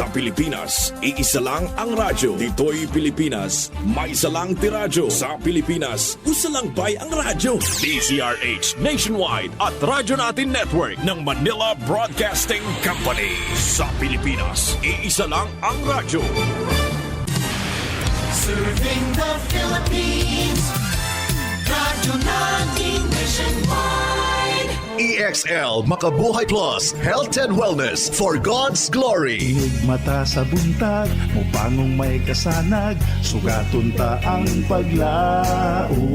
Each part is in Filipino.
Sa Pilipinas, iisa lang ang radyo. Dito'y Pilipinas, may isa lang tiradyo. Sa Pilipinas, usa lang bay ang radyo. DZRH Nationwide at Radyo Natin Network ng Manila Broadcasting Company. Sa Pilipinas, iisa lang ang radyo. Serving the Philippines, Radyo Natin Nationwide. EXL Makabuhay Plus, Health and Wellness for God's Glory. Mata sa buntag, mupangong may kasanag, sugaton ta ang paglaom.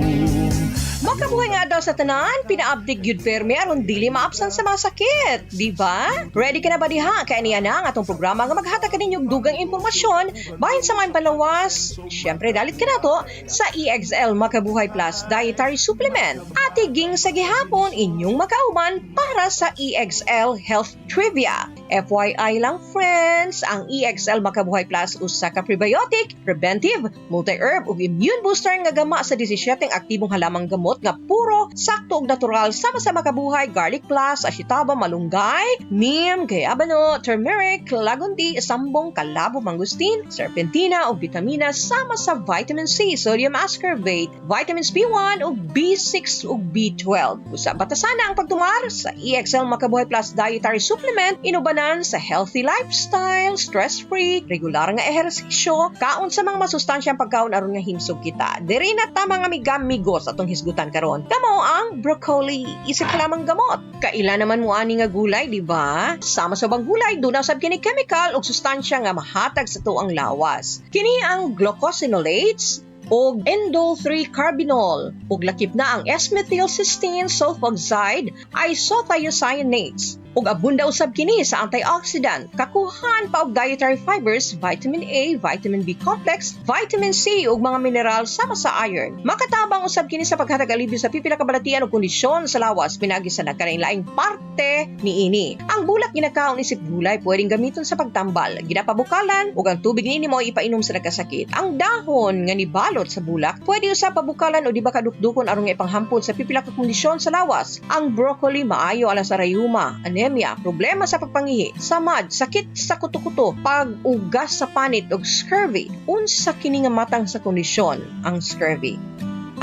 Makabuhay nga daw sa tanan, pinaabdig yun permi aron dili maapsan sa mga sakit, di ba? Ready ka na ba diha? Kaya niya na ang atong programa nga maghatag kaninyong dugang impormasyon bahin sa mga palawas. Siyempre, dalit ka na to sa EXL Makabuhay Plus Dietary Supplement. At higing sa gihapon, inyong makauman para sa EXL Health Trivia. FYI lang friends, ang EXL Makabuhay Plus usa ka prebiotic, preventive, multi-herb ug immune booster nga gama sa 17 aktibong halamang gamot nga puro sakto ug natural sama sa makabuhay, garlic plus, ashitaba, malunggay, neem, gayabano, turmeric, lagundi, sambong, kalabo, mangustin, serpentina ug vitamina sama sa vitamin C, sodium ascorbate, vitamins B1 ug B6 ug B12. Usa batasana ang pagtumar sa EXL Makabuhay Plus Dietary Supplement, inubanan sa healthy lifestyle, stress-free, regular nga ehersisyo, kaon sa mga masustansyang pagkaon aron nga himsog kita. Diri na ta mga amiga-amigos atong hisgutan karon. Kamo ang broccoli, isip ka lamang gamot. Kaila naman mo ani nga gulay, di ba? Sama sa bang gulay, doon sab kini chemical o sustansya nga mahatag sa tuang lawas. Kini ang glucosinolates o indole 3-carbinol ug lakip na ang S-methylcysteine sulfoxide isothiocyanate ug abunda usab kini sa antioxidant, kakuhan pa og dietary fibers, vitamin A, vitamin B complex, vitamin C ug mga mineral sama sa iron. Makatabang usab kini sa paghatag alibyo sa pipila ka balatian ug kondisyon sa lawas pinagi sa nagkalain-laing parte niini. Ang bulak ginakaon isip gulay pwedeng gamiton sa pagtambal, ginapabukalan ug ang tubig niini mo ipainom sa nagkasakit. Ang dahon nga nibalot sa bulak pwede usab pabukalan o di ba kadukdukon aron nga ipanghampon sa pipila ka kondisyon sa lawas. Ang broccoli maayo ala sa rayuma, anemia, problema sa pagpangihi, samad, sakit sa kuto-kuto, pag-ugas sa panit ug scurvy. Unsa kini nga matang sa kondisyon ang scurvy.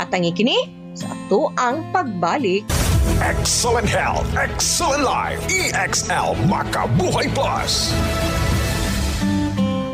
At ang ikini sa ato ang pagbalik. Excellent health, excellent life. EXL Makabuhay Plus.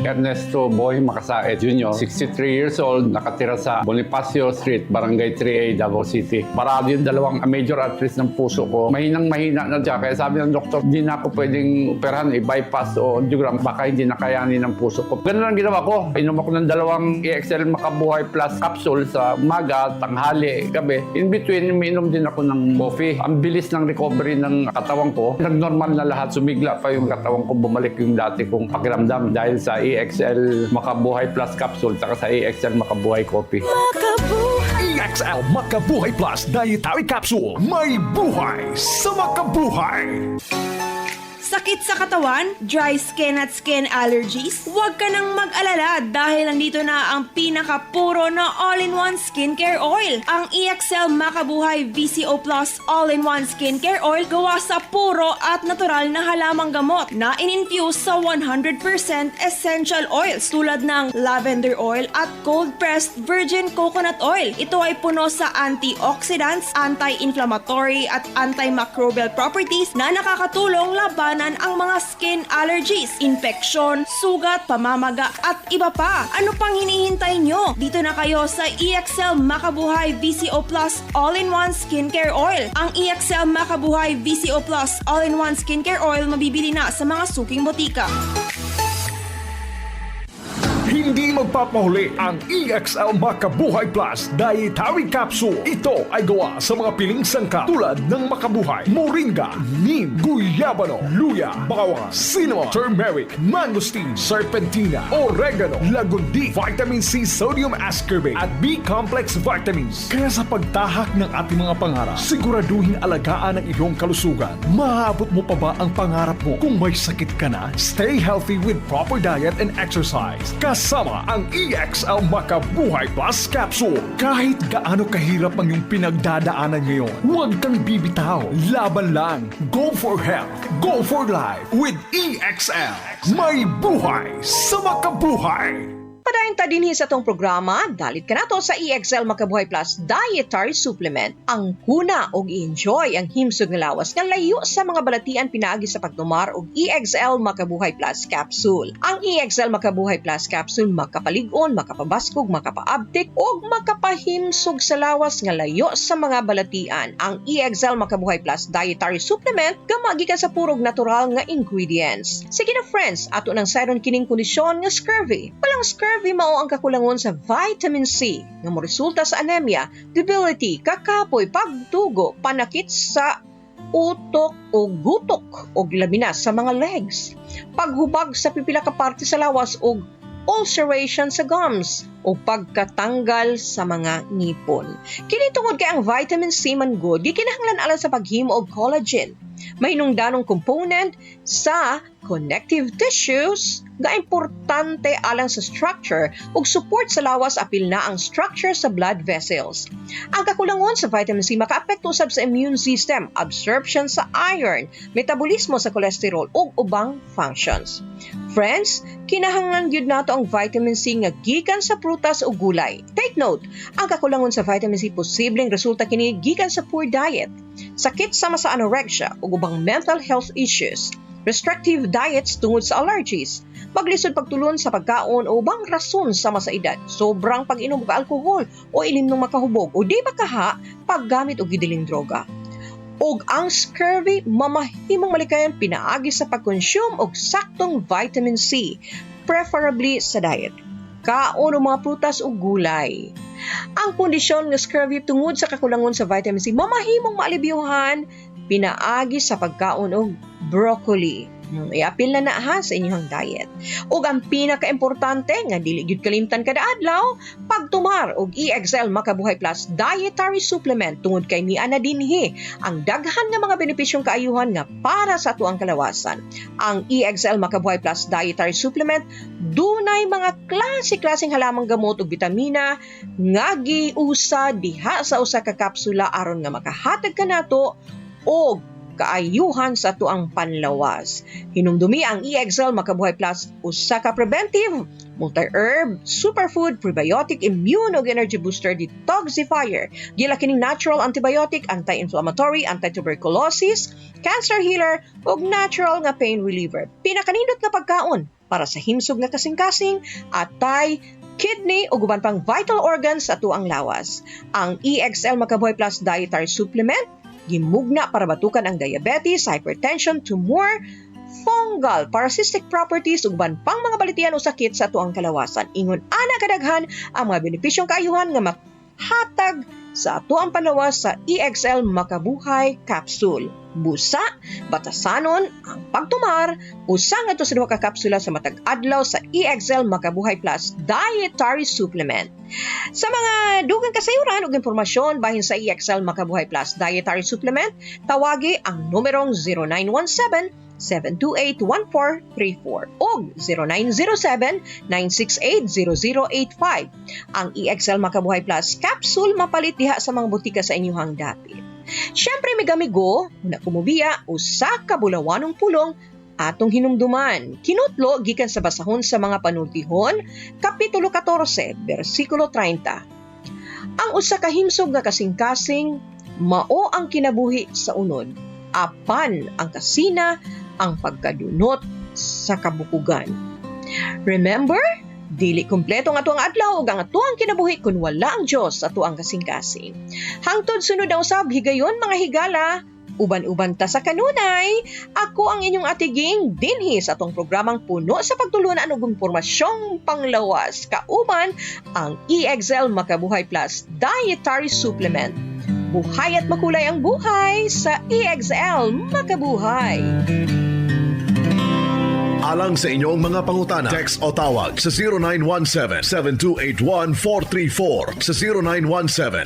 Ernesto Boy Macasaet Jr., 63 years old, nakatira sa Bonifacio Street, Barangay 3A, Davao City. Parado yung dalawang major arteries ng puso ko. Mahinang-mahina na siya. Kaya sabi ng doktor, hindi na ako pwedeng operahan, i-bypass o angiogram. Baka hindi na kayanin ng puso ko. Ganun lang ginawa ko. Inom ako ng dalawang EXL Makabuhay Plus capsule sa umaga, tanghali, gabi. In between, umiinom din ako ng coffee. Ang bilis ng recovery ng katawan ko. Nag-normal na lahat. Sumigla pa yung katawan ko. Bumalik yung dati kong pakiramdam dahil sa EXL Makabuhay Plus capsule saka sa EXL Makabuhay Coffee. EXL Makabuhay Plus Dietary Capsule. May buhay sa makabuhay. Sakit sa katawan, dry skin at skin allergies? Huwag ka nang mag-alala dahil nandito na ang pinakapuro na all-in-one skincare oil. Ang EXL Makabuhay VCO Plus All-in-One Skincare Oil gawa sa puro at natural na halamang gamot na in-infuse sa 100% essential oils tulad ng lavender oil at cold-pressed virgin coconut oil. Ito ay puno sa antioxidants, anti-inflammatory at antimicrobial properties na nakakatulong labanan ang mga skin allergies, infeksyon, sugat, pamamaga at iba pa. Ano pang hinihintay nyo? Dito na kayo sa EXL Makabuhay VCO Plus All-in-One Skincare Oil. Ang EXL Makabuhay VCO Plus All-in-One Skincare Oil mabibili na sa mga suking botika. Hindi magpapahuli ang EXL Makabuhay Plus Dietary Capsule. Ito ay gawa sa mga piling sangkap tulad ng makabuhay, moringa, neem, guyabano, luya, bawang, cinnamon, turmeric, mangosteen, serpentina, oregano, lagundi, vitamin C, sodium ascorbate at B-complex vitamins. Kaya sa pagtahak ng ating mga pangarap, siguraduhin alagaan ang iyong kalusugan. Maabot mo pa ba ang pangarap mo? Kung may sakit ka na, stay healthy with proper diet and exercise. Kasama kasama ang EXL Makabuhay Plus Capsule. Kahit gaano kahirap ang iyong pinagdadaanan ngayon, huwag kang bibitaw. Laban lang. Go for health. Go for life with EXL. May buhay sa makabuhay. Padayon ta dinhi sa tong programa, dalit ka nato sa EXL Makabuhay Plus Dietary Supplement. Ang kuna og i-enjoy ang himsog nga lawas nga layo sa mga balatian pinaagi sa pagtumar og EXL Makabuhay Plus Capsule. Ang EXL Makabuhay Plus Capsule makapalig-on, makapabaskog, makapaabtik og makapahimsog sa lawas nga layo sa mga balatian. Ang EXL Makabuhay Plus Dietary Supplement gikan sa purog natural nga ingredients. Sige na friends, ato nang sayron kining kondisyon nga scurvy. Walang scurvy mao ang kakulangon sa vitamin C nga moresulta sa anemia, debility, kakapoy, pagtugo, panakit sa utok o gutok o labi na sa mga legs, paghubag sa pipila ka parte sa lawas o ulceration sa gums o pagkatanggal sa mga ngipon. Kini tungod kay ang vitamin C man good gikinahanglan alang sa paghimo og collagen. May hinungdanong component sa connective tissues nga importante alang sa structure ug support sa lawas apil na ang structure sa blood vessels. Ang kakulangon sa vitamin C makaapekto usab sa immune system, absorption sa iron, metabolismo sa cholesterol ug ubang functions. Friends, kinahanglan gyud nato ang vitamin C nga gikan sa prutas ug gulay. Take note, ang kakulangon sa vitamin C posibleng resulta kini gikan sa poor diet, sakit sama sa anorexia ug ubang mental health issues, restrictive diets tungod sa allergies, maglisod pagtulon sa pagkaon o ubang rason sama sa edad, sobrang pag-inom og alkohol o ilimnong makahubog o di makaha paggamit og gidiling droga. Og ang scurvy mamahimong malikayan pinaagi sa pag-consume og saktong vitamin C, preferably sa diet. Kaon o mga prutas o gulay. Ang kondisyon ng scurvy tungod sa kakulangon sa vitamin C mamahimong maalibyuhan pinaagi sa pagkaon og broccoli. Iapil na ha sa inyong diet. Ug ang pinaka-importante nga dili gyud kalimtan kada adlaw, pagtumar og EXL Makabuhay Plus Dietary Supplement tungod kay niya na dinhi ang daghan nga mga benepisyong kaayuhan nga para sa atuang kalawasan. Ang EXL Makabuhay Plus Dietary Supplement dunay mga klase-klaseng halamang gamot ug bitamina nga giusa diha sa usa ka kapsula aron nga makahatag kanato og kaayuhan sa tuang panlawas. Hinumdumi ang EXL Makabuhay Plus usa ka preventive, multi-herb, superfood, prebiotic, immune ug energy booster detoxifier. Gila kining natural antibiotic, anti-inflammatory, anti-tuberculosis, cancer healer ug natural nga pain reliever. Pinakanindot nga pagkaon para sa himsog nga kasing-kasing, atay, kidney ug uban pang vital organs sa tuang lawas. Ang EXL Makabuhay Plus Dietary Supplement gimugna para batukan ang diabetes, hypertension, tumor, fungal, parasitic properties ug ban pang mga balitian o sakit sa tuang kalawasan. Ingon ana kadaghan ang mga benepisyong kaayuhan nga mahatag sa atuang panlawas sa EXL Makabuhay Capsule. Busa, batasanon ang pagtumar, usang ato sa duha ka kapsula sa matag adlaw sa EXL Makabuhay Plus Dietary Supplement. Sa mga dugang kasayuran ug impormasyon bahin sa EXL Makabuhay Plus Dietary Supplement, tawagi ang numerong 0917-728-1434 o 0907-968-0085. Ang EXL Makabuhay Plus Capsule mapalit diha sa mga butika sa inyong dapit. Siyempre, migamigo, una kumubiya, usa ka bulawanong pulong atong hinumduman. Kinutlo gikan sa basahon sa mga panultihon, Kapitulo 14, versikulo 30. Ang usa ka himsog nga kasing-kasing, mao ang kinabuhi sa unod, apan ang kasina, ang pagkadunot sa kabukugan. Remember? Dili kumpleto ang atuang adlaw ug ang atuang kinabuhi kun wala ang Dios sa atuang kasing-kasing. Hangtod sunod na usab higayon mga higala, uban-uban ta sa kanunay. Ako ang inyong atiging dinhi sa atong programang puno sa pagtulunan og impormasyong panglawas kauban ang EXL Makabuhay Plus Dietary Supplement. Buhay at makulay ang buhay sa EXL Makabuhay. Alang sa inyong mga pangutana, text o tawag sa 0917-7281-434 sa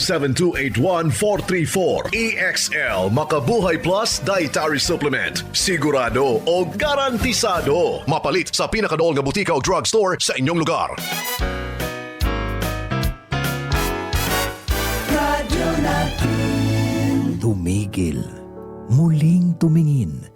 0917-7281-434. EXL Makabuhay Plus Dietary Supplement. Sigurado o garantisado. Mapalit sa pinakadool nga butika o drugstore sa inyong lugar. Radyo natin. Tumigil, muling tumingin,